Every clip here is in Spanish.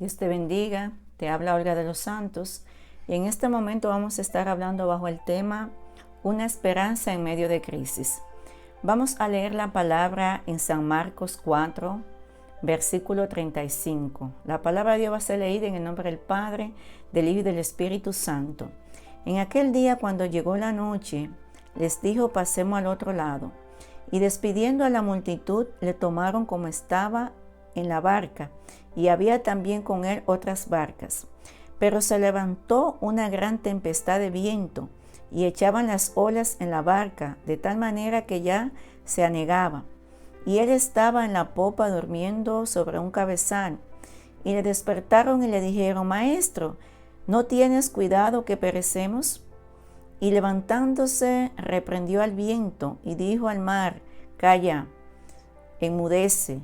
Dios te bendiga, te habla Olga de los Santos y en este momento vamos a estar hablando bajo el tema Una esperanza en medio de crisis. Vamos a leer la palabra en San Marcos 4, versículo 35. La palabra de Dios va a ser leída en el nombre del Padre, del Hijo y del Espíritu Santo. En aquel día, cuando llegó la noche, les dijo: pasemos al otro lado. Y despidiendo a la multitud, le tomaron como estaba en la barca, y había también con él otras barcas. Pero se levantó una gran tempestad de viento, y echaban las olas en la barca, de tal manera que ya se anegaba. Y él estaba en la popa durmiendo sobre un cabezal. Y le despertaron y le dijeron: Maestro, ¿no tienes cuidado que perecemos? Y levantándose, reprendió al viento y dijo al mar: Calla, enmudece.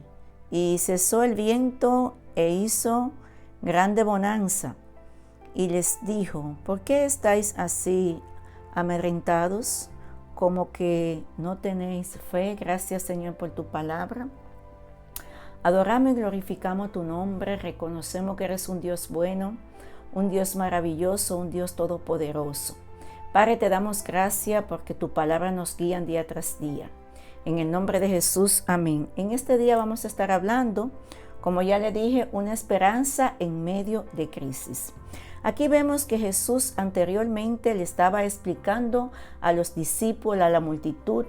Y cesó el viento e hizo grande bonanza. Y les dijo: ¿por qué estáis así amedrentados? Como que no tenéis fe. Gracias, Señor, por tu palabra. Adoramos y glorificamos tu nombre. Reconocemos que eres un Dios bueno, un Dios maravilloso, un Dios todopoderoso. Padre, te damos gracias porque tu palabra nos guía día tras día. En el nombre de Jesús, amén. En este día vamos a estar hablando, como ya le dije, una esperanza en medio de crisis. Aquí vemos que Jesús anteriormente le estaba explicando a los discípulos, a la multitud,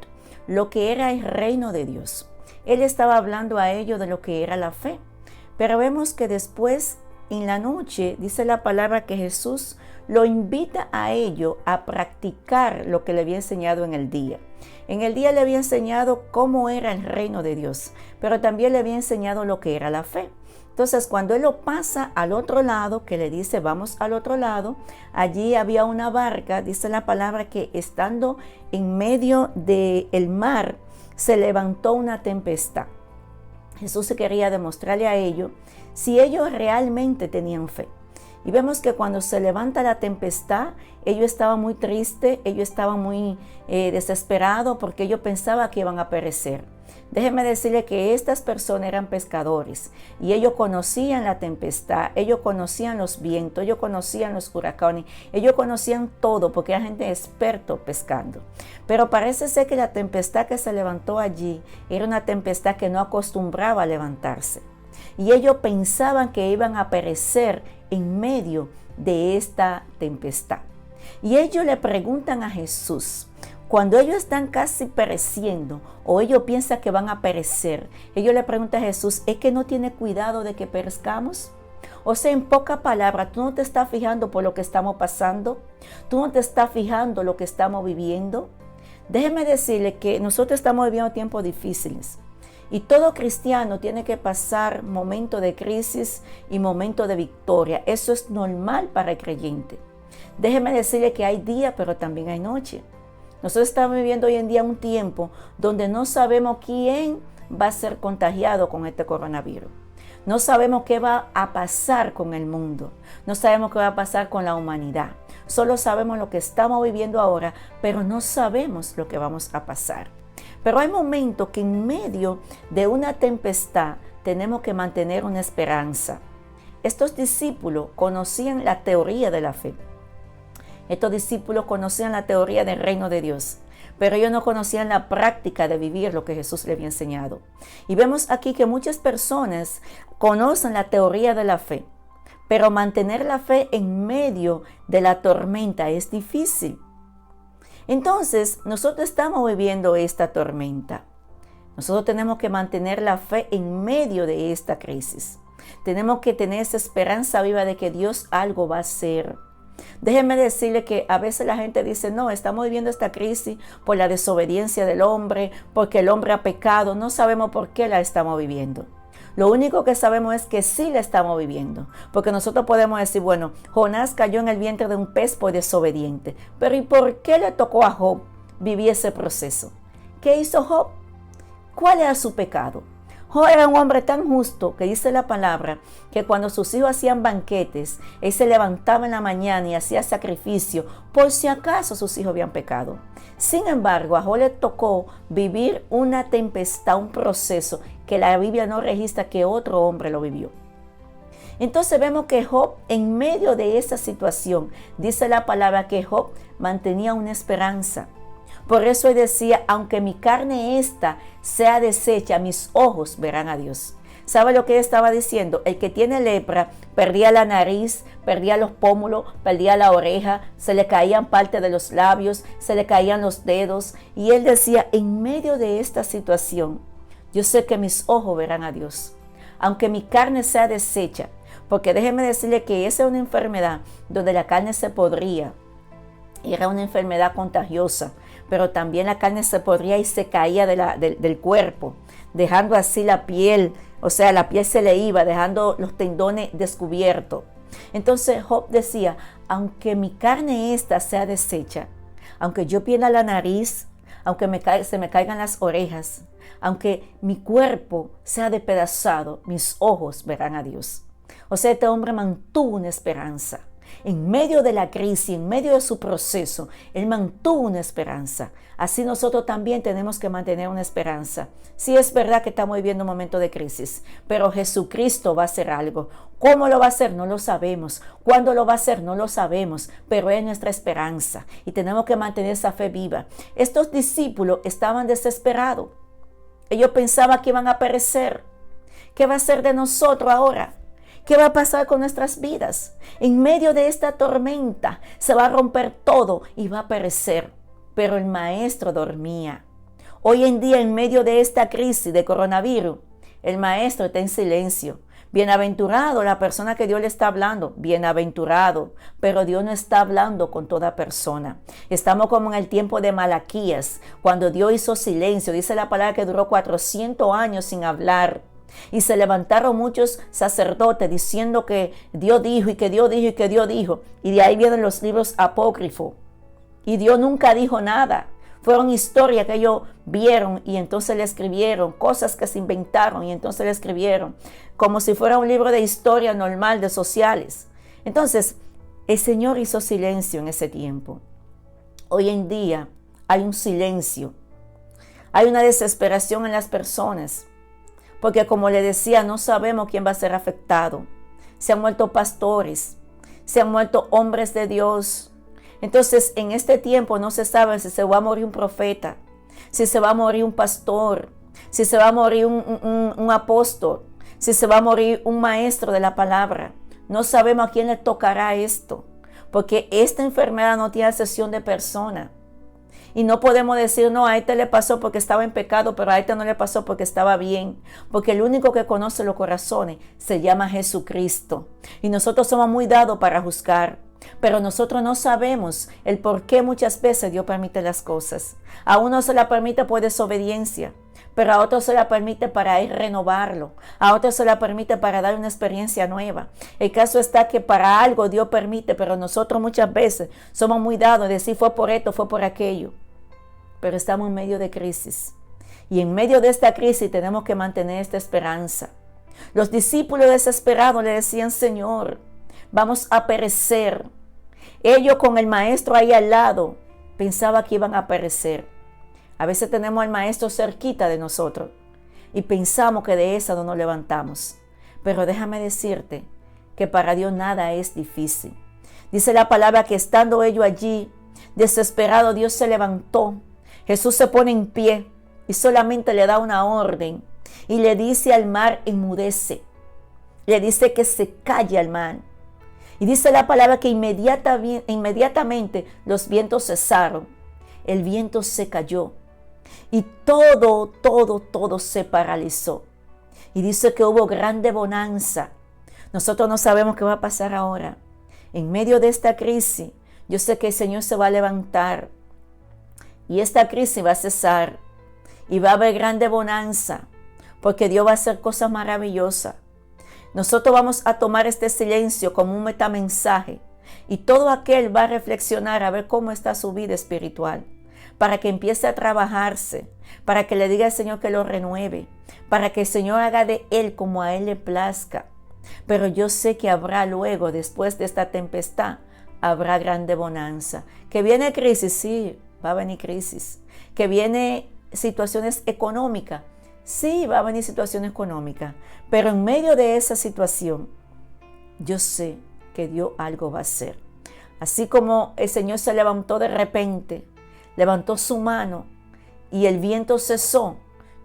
lo que era el reino de Dios. Él estaba hablando a ellos de lo que era la fe. Pero vemos que después, en la noche, dice la palabra que Jesús lo invita a ellos a practicar lo que le había enseñado en el día. En el día le había enseñado cómo era el reino de Dios, pero también le había enseñado lo que era la fe. Entonces, cuando él lo pasa al otro lado, que le dice: vamos al otro lado, allí había una barca, dice la palabra que estando en medio del mar, se levantó una tempestad. Jesús se quería demostrarle a ellos si ellos realmente tenían fe. Y vemos que cuando se levanta la tempestad, ellos estaban muy tristes, ellos estaban muy desesperados porque ellos pensaban que iban a perecer. Déjenme decirle que estas personas eran pescadores y ellos conocían la tempestad, ellos conocían los vientos, ellos conocían los huracanes, ellos conocían todo porque era gente experta pescando. Pero parece ser que la tempestad que se levantó allí era una tempestad que no acostumbraba a levantarse. Y ellos pensaban que iban a perecer en medio de esta tempestad. Y ellos le preguntan a Jesús, cuando ellos están casi pereciendo o ellos piensan que van a perecer, ellos le preguntan a Jesús: ¿es que no tiene cuidado de que perezcamos? O sea, en pocas palabras, tú no te estás fijando por lo que estamos pasando, tú no te estás fijando lo que estamos viviendo. Déjeme decirle que nosotros estamos viviendo tiempos difíciles. Y todo cristiano tiene que pasar momentos de crisis y momentos de victoria. Eso es normal para el creyente. Déjeme decirle que hay día, pero también hay noche. Nosotros estamos viviendo hoy en día un tiempo donde no sabemos quién va a ser contagiado con este coronavirus. No sabemos qué va a pasar con el mundo. No sabemos qué va a pasar con la humanidad. Solo sabemos lo que estamos viviendo ahora, pero no sabemos lo que vamos a pasar. Pero hay momentos que en medio de una tempestad tenemos que mantener una esperanza. Estos discípulos conocían la teoría de la fe. Estos discípulos conocían la teoría del reino de Dios, pero ellos no conocían la práctica de vivir lo que Jesús les había enseñado. Y vemos aquí que muchas personas conocen la teoría de la fe, pero mantener la fe en medio de la tormenta es difícil. Entonces, nosotros estamos viviendo esta tormenta. Nosotros tenemos que mantener la fe en medio de esta crisis. Tenemos que tener esa esperanza viva de que Dios algo va a hacer. Déjenme decirle que a veces la gente dice: no, estamos viviendo esta crisis por la desobediencia del hombre, porque el hombre ha pecado. No sabemos por qué la estamos viviendo. Lo único que sabemos es que sí la estamos viviendo, porque nosotros podemos decir: bueno, Jonás cayó en el vientre de un pez por desobediente, pero ¿y por qué le tocó a Job vivir ese proceso? ¿Qué hizo Job? ¿Cuál era su pecado? Job era un hombre tan justo que dice la palabra que cuando sus hijos hacían banquetes, él se levantaba en la mañana y hacía sacrificio por si acaso sus hijos habían pecado. Sin embargo, a Job le tocó vivir una tempestad, un proceso que la Biblia no registra que otro hombre lo vivió. Entonces vemos que Job, en medio de esa situación, dice la palabra que Job mantenía una esperanza. Por eso él decía, aunque mi carne esta sea deshecha, mis ojos verán a Dios. ¿Sabe lo que él estaba diciendo? El que tiene lepra perdía la nariz, perdía los pómulos, perdía la oreja, se le caían parte de los labios, se le caían los dedos. Y él decía, en medio de esta situación, yo sé que mis ojos verán a Dios. Aunque mi carne sea deshecha, porque déjeme decirle que esa es una enfermedad donde la carne se podría. Era una enfermedad contagiosa, pero también la carne se podría y se caía del cuerpo, dejando así la piel, o sea, la piel se le iba, dejando los tendones descubiertos. Entonces Job decía, aunque mi carne esta sea deshecha, aunque yo pierda la nariz, aunque se me caigan las orejas, aunque mi cuerpo sea despedazado, mis ojos verán a Dios. O sea, este hombre mantuvo una esperanza. En medio de la crisis, en medio de su proceso, él mantuvo una esperanza. Así nosotros también tenemos que mantener una esperanza. Sí, es verdad que estamos viviendo un momento de crisis, pero Jesucristo va a hacer algo. ¿Cómo lo va a hacer? No lo sabemos. ¿Cuándo lo va a hacer? No lo sabemos, pero es nuestra esperanza y tenemos que mantener esa fe viva. Estos discípulos estaban desesperados. Ellos pensaban que iban a perecer. ¿Qué va a ser de nosotros ahora? ¿Qué va a pasar con nuestras vidas? En medio de esta tormenta se va a romper todo y va a perecer. Pero el maestro dormía. Hoy en día, en medio de esta crisis de coronavirus, el maestro está en silencio. Bienaventurado la persona que Dios le está hablando, bienaventurado, pero Dios no está hablando con toda persona. Estamos como en el tiempo de Malaquías, cuando Dios hizo silencio. Dice la palabra que duró 400 años sin hablar. Y se levantaron muchos sacerdotes diciendo que Dios dijo y que Dios dijo y que Dios dijo. Y de ahí vienen los libros apócrifos. Y Dios nunca dijo nada. Fueron historias que ellos vieron y entonces le escribieron, cosas que se inventaron y entonces le escribieron, como si fuera un libro de historia normal, de sociales. Entonces, el Señor hizo silencio en ese tiempo. Hoy en día hay un silencio, hay una desesperación en las personas. Porque como le decía, no sabemos quién va a ser afectado. Se han muerto pastores, se han muerto hombres de Dios. Entonces, en este tiempo no se sabe si se va a morir un profeta, si se va a morir un pastor, si se va a morir un apóstol, si se va a morir un maestro de la palabra. No sabemos a quién le tocará esto, porque esta enfermedad no tiene excepción de persona. Y no podemos decir, no, a este le pasó porque estaba en pecado, pero a este no le pasó porque estaba bien. Porque el único que conoce los corazones se llama Jesucristo. Y nosotros somos muy dados para juzgar. Pero nosotros no sabemos el por qué muchas veces Dios permite las cosas. A uno se la permite por desobediencia, pero a otro se la permite para ir renovarlo. A otro se la permite para dar una experiencia nueva. El caso está que para algo Dios permite, pero nosotros muchas veces somos muy dados a decir fue por esto, fue por aquello. Pero estamos en medio de crisis. Y en medio de esta crisis tenemos que mantener esta esperanza. Los discípulos desesperados le decían, Señor, vamos a perecer. Ellos con el maestro ahí al lado pensaban que iban a perecer. A veces tenemos al maestro cerquita de nosotros y pensamos que de esa no nos levantamos. Pero déjame decirte que para Dios nada es difícil. Dice la palabra que estando ellos allí, desesperado, Dios se levantó. Jesús se pone en pie y solamente le da una orden y le dice al mar, enmudece. Le dice que se calle al mar. Y dice la palabra que inmediatamente los vientos cesaron. El viento se cayó. Y todo se paralizó. Y dice que hubo grande bonanza. Nosotros no sabemos qué va a pasar ahora. En medio de esta crisis, yo sé que el Señor se va a levantar. Y esta crisis va a cesar. Y va a haber grande bonanza. Porque Dios va a hacer cosas maravillosas. Nosotros vamos a tomar este silencio como un metamensaje. Y todo aquel va a reflexionar a ver cómo está su vida espiritual. Para que empiece a trabajarse, para que le diga al Señor que lo renueve, para que el Señor haga de él como a él le plazca. Pero yo sé que habrá luego, después de esta tempestad, habrá grande bonanza. Que viene crisis, sí, va a venir crisis. Que viene situaciones económicas, sí, va a venir situación económica. Pero en medio de esa situación, yo sé que Dios algo va a hacer. Así como el Señor se levantó de repente, levantó su mano y el viento cesó,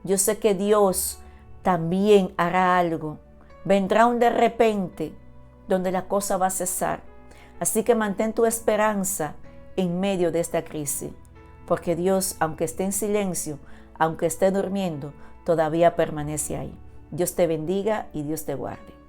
yo sé que Dios también hará algo. Vendrá un de repente donde la cosa va a cesar. Así que mantén tu esperanza en medio de esta crisis, porque Dios, aunque esté en silencio, aunque esté durmiendo, todavía permanece ahí. Dios te bendiga y Dios te guarde.